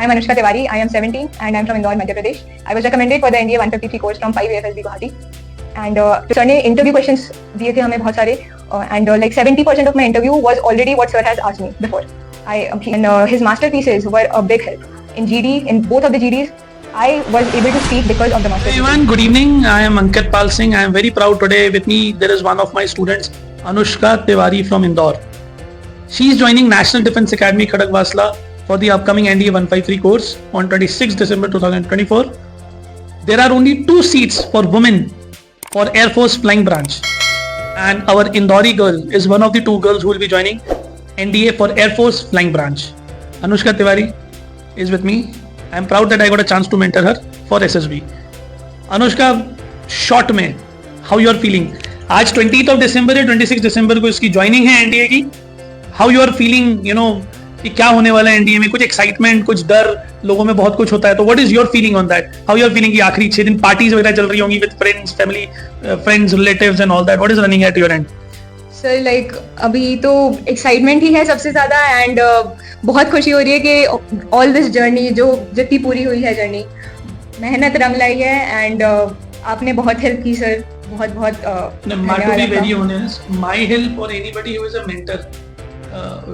I'm Anushka Tiwari. I am 17 and I'm from Indore, Madhya Pradesh. I was recommended for the NDA 153 course from 5 AFSB Guwahati. And sir ने interview questions दिए थे हमें बहुत सारे and like 70% of my interview was already what sir has asked me before. His masterpieces were a big help. In GD, in both of the GDs, I was able to speak because of the masterpieces. Everyone, good evening. I am Ankit Pal Singh. I am very proud today. With me, there is one of my students, Anushka Tiwari from Indore. She is joining National Defence Academy, Khadakwasla for the upcoming NDA 153 course on 26 December 2024. There are only 2 seats for women for Air Force Flying Branch. And our Indori girl is one of the 2 girls who will be joining NDA for Air Force Flying Branch. Anushka Tiwari is with me. I am proud that I got a chance to mentor her for SSB. Anushka, short में how you are feeling? आज 20th of December है, 26 December को इसकी joining है NDA की. How you are feeling? You know कि क्या होने वाला है एनडीए में, कुछ एक्साइटमेंट, कुछ डर, लोगों में बहुत कुछ होता है. तो what is your feeling on that? How you are feeling कि आखिरी 6 दिन पार्टीज वगैरह चल रही होंगी with friends, family, friends, relatives and all that. What is running at your end? Sir like अभी तो एक्साइटमेंट ही है सबसे ज़्यादा एंड बहुत खुशी हो रही है कि ऑल दिस जर्नी जो जितनी पूरी हुई है जर्नी, मेहनत रंग लाई है एंड आपने बहुत हेल्प की सर. बहुत बहुत to be very honest, my help or anybody who is a mentor,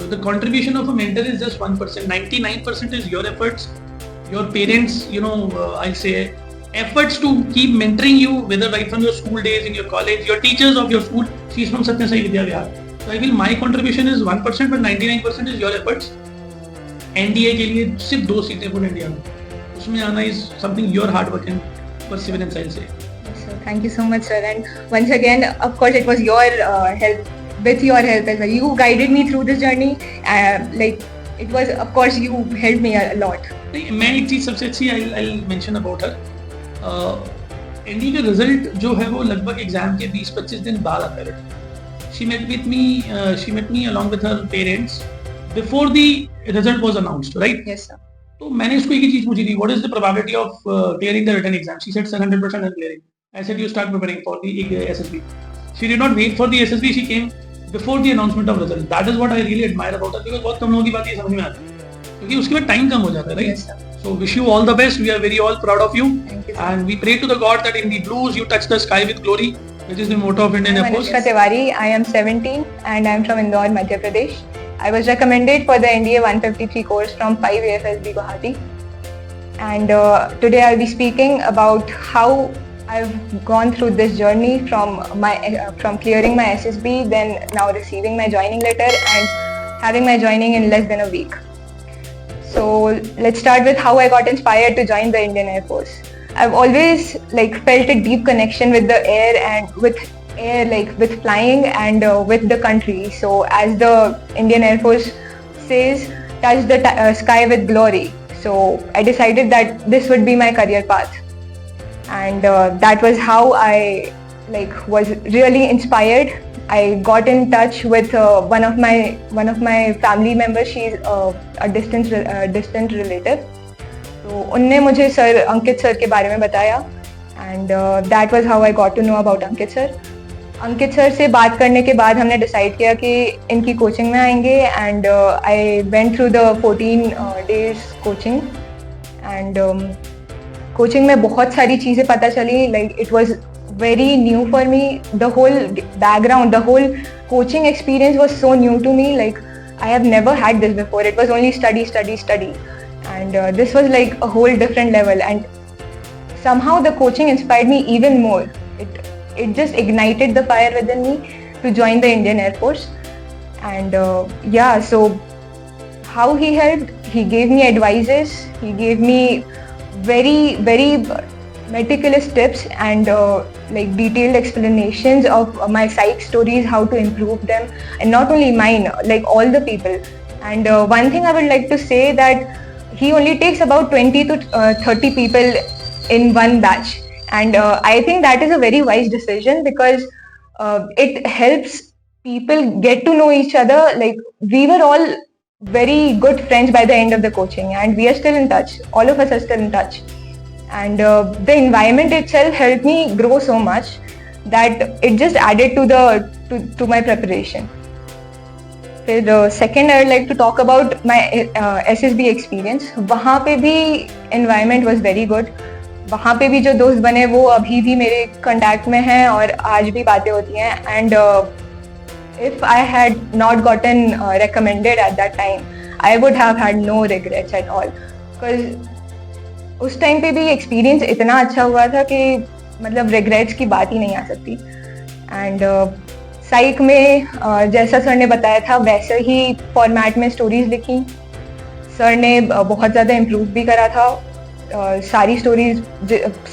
the contribution of a mentor is just 1%. 99% is your efforts, your parents, I'll say efforts to keep mentoring you, whether right from your school days, in your college, your teachers of your school. She's from Satya Sai Vidya Vihar. So I feel my contribution is 1%, but 99% is your efforts. NDA के लिए सिर्फ 2 सीटें पूरे India में, उसमें आना is something your hard work and perseverance, I'll say. So thank you so much, sir. And once again, of course, it was your help, with your help as well. You guided me through this journey. Like it was, of course, you helped me a lot. मैं एक चीज सबसे अच्छी I'll mention about her. ND का result जो है वो लगभग एग्जाम के 20-25 दिन बाद आता है. She met me along with her parents before the result was announced, right? Yes, sir. तो मैंने इसको एक ही चीज पूछी थी, what is the probability of clearing the written exam? She said 100% I'm clearing. I said you start preparing for the SSB. She did not wait for the SSB. She came before the announcement of results. That is what I really admire about her, because बहुत कम लोगों की बात ये समझ में आती है, क्योंकि उसके बाद टाइम कम हो जाता है, right? Yes, sir. So wish you all the best. We are very all proud of you. Thank you, sir. And we pray to the God that in the blues you touch the sky with glory, which is the motto of Indian Air I'm Force. Anushka Tiwari. I am 17 and I'm from Indore, Madhya Pradesh. I was recommended for the NDA 153 course from 5 AFSB Guwahati. And today I'll be speaking about how I've gone through this journey from clearing my SSB, then now receiving my joining letter and having my joining in less than a week. So let's start with how I got inspired to join the Indian Air Force. I've always felt a deep connection with the air and with flying and with the country. So as the Indian Air Force says, touch the sky with glory. So I decided that this would be my career path, and that was how I was really inspired. I got in touch with one of my family members. She's a distant relative. तो उनने मुझे sir अंकित sir के बारे में बताया, and that was how I got to know about Ankit sir. Ankit sir से बात करने के बाद हमने डिसाइड किया कि इनकी कोचिंग में आएंगे, and I went through the 14 days coaching. And coaching में बहुत सारी चीज़ें पता चली. It was very new for me. The whole background, the whole coaching experience was so new to me. I have never had this before. It was only study, and this was a whole different level. And somehow the coaching inspired me even more. It just ignited the fire within me to join the Indian Air Force. And so how he helped, he gave me advices, he gave me very, very meticulous tips and detailed explanations of my psych stories, how to improve them, and not only mine, all the people. And one thing I would like to say, that he only takes about 20 to 30 people in one batch, and I think that is a very wise decision, because it helps people get to know each other. We were all very good friends by the end of the coaching, and we are still in touch. All of us are still in touch. And the environment itself helped me grow so much that it just added to my preparation. फिर second I would like to talk about my SSB experience. वहाँ पे भी environment was very good. वहाँ पे भी जो दोस्त बने वो अभी भी मेरे कॉन्टैक्ट में हैं और आज भी बातें होती हैं. And if I had not gotten recommended at that time, I would have had no regrets at all. Because उस टाइम पे भी एक्सपीरियंस इतना अच्छा हुआ था कि मतलब रिग्रेट्स की बात ही नहीं आ सकती. एंड साइक में जैसा सर ने बताया था वैसे ही फॉर्मेट में स्टोरीज लिखी. सर ने बहुत ज़्यादा इम्प्रूव भी करा था. सारी स्टोरीज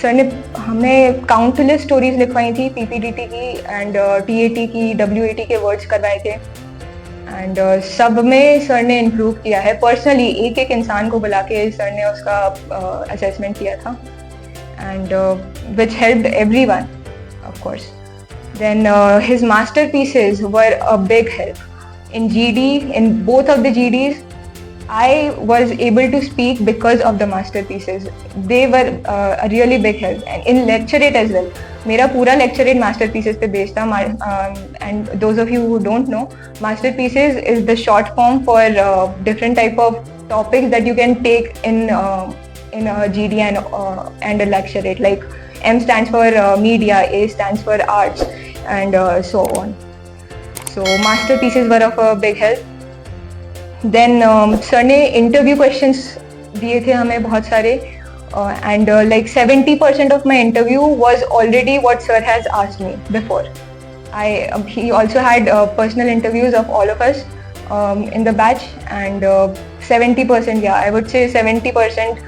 सर ने हमने काउंटलेस स्टोरीज लिखवाई थी, PPDT की एंड TAT की, WAT के वर्ड्स करवाए थे. एंड सब में सर ने इम्प्रूव किया है. पर्सनली एक एक इंसान को बुला के सर ने उसका असेसमेंट किया था. And which helped everyone of course. Then his masterpieces were a big help. In GD, in both of the GDs, I was able to speak because of the masterpieces. They were a really big help. And in lecturate as well. मेरा पूरा lecturate masterpieces पे based था. And those of you who don't know, masterpieces is the short form for different type of topics that you can take in a GD and a lecturate. Like M stands for media, A stands for arts, and so on. So masterpieces were of a big help. Then sir ने interview questions दिए थे हमें बहुत सारे. And like 70% of my interview was already what sir has asked me before. He also had personal interviews of all of us in the batch, and 70%, yeah, I would say 70%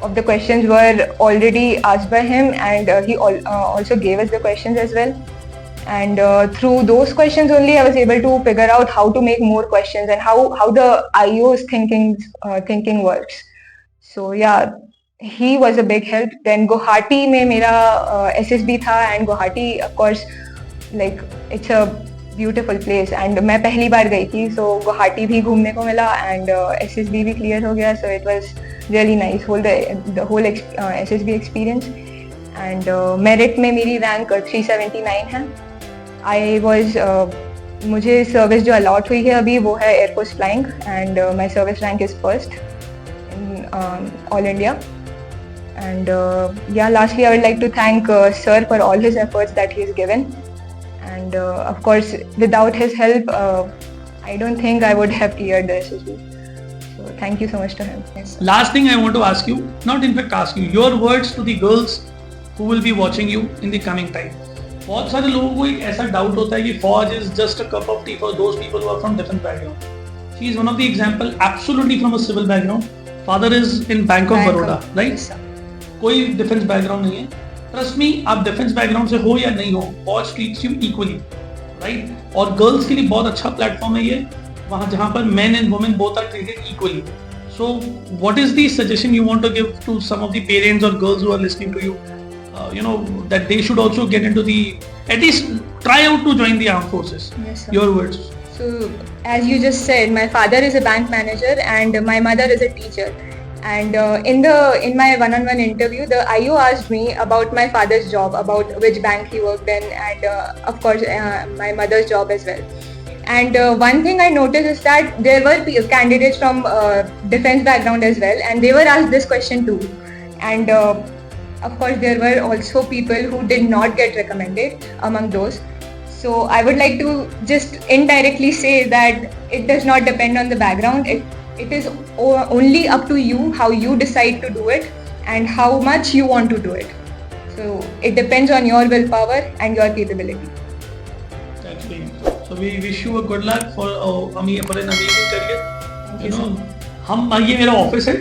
of the questions were already asked by him, and he also gave us the questions as well. And through those questions only I was able to figure out how to make more questions and how the IO's thinking works. So yeah, he was a big help. Then Guwahati में मेरा SSB था, and Guwahati of course like it's a beautiful place, and मैं पहली बार गई थी, so Guwahati भी घूमने को मिला, and SSB भी clear हो गया, so it was really nice the whole SSB experience. And merit में मेरी rank 379 है. I was मुझे सर्विस जो अलॉट हुई है अभी वो है air force flying, and my service rank is first in all India. And yeah, lastly I would like to thank sir for all his efforts that he has given, and of course without his help I don't think I would have cleared the SSB. So thank you so much to him. Yes. Last thing I want to ask you, not in fact ask you, your words to the girls who will be watching you in the coming time. बहुत सारे लोगों को एक ऐसा doubt होता है कि फौज is just a cup of tea for those people who are from different background. She is one of the example absolutely from a civil background. Father is in Bank of Baroda, right? कोई defence background नहीं है. Trust me, आप defence background से हो या नहीं हो, फौज ट्रीट्स यू इक्वली, राइट? और गर्ल्स के लिए बहुत अच्छा प्लेटफॉर्म है ये, वहाँ जहाँ पर men and women both are treated equally. So what is the suggestion you want to give to some of the parents और girls who are listening to you? You know, that they should also get into at least try out to join the armed forces. Yes, sir. Your words. So as you just said, my father is a bank manager and my mother is a teacher. And in my one-on-one interview, the IO asked me about my father's job, about which bank he worked in, and of course my mother's job as well. And one thing I noticed is that there were candidates from defense background as well, and they were asked this question too. And of course there were also people who did not get recommended among those. So I would like to just indirectly say that it does not depend on the background. It is only up to you how you decide to do it and how much you want to do it. So it depends on your willpower and your capability. That's great. So we wish you a good luck for an amazing career. Thank you, sir. ये मेरा office है.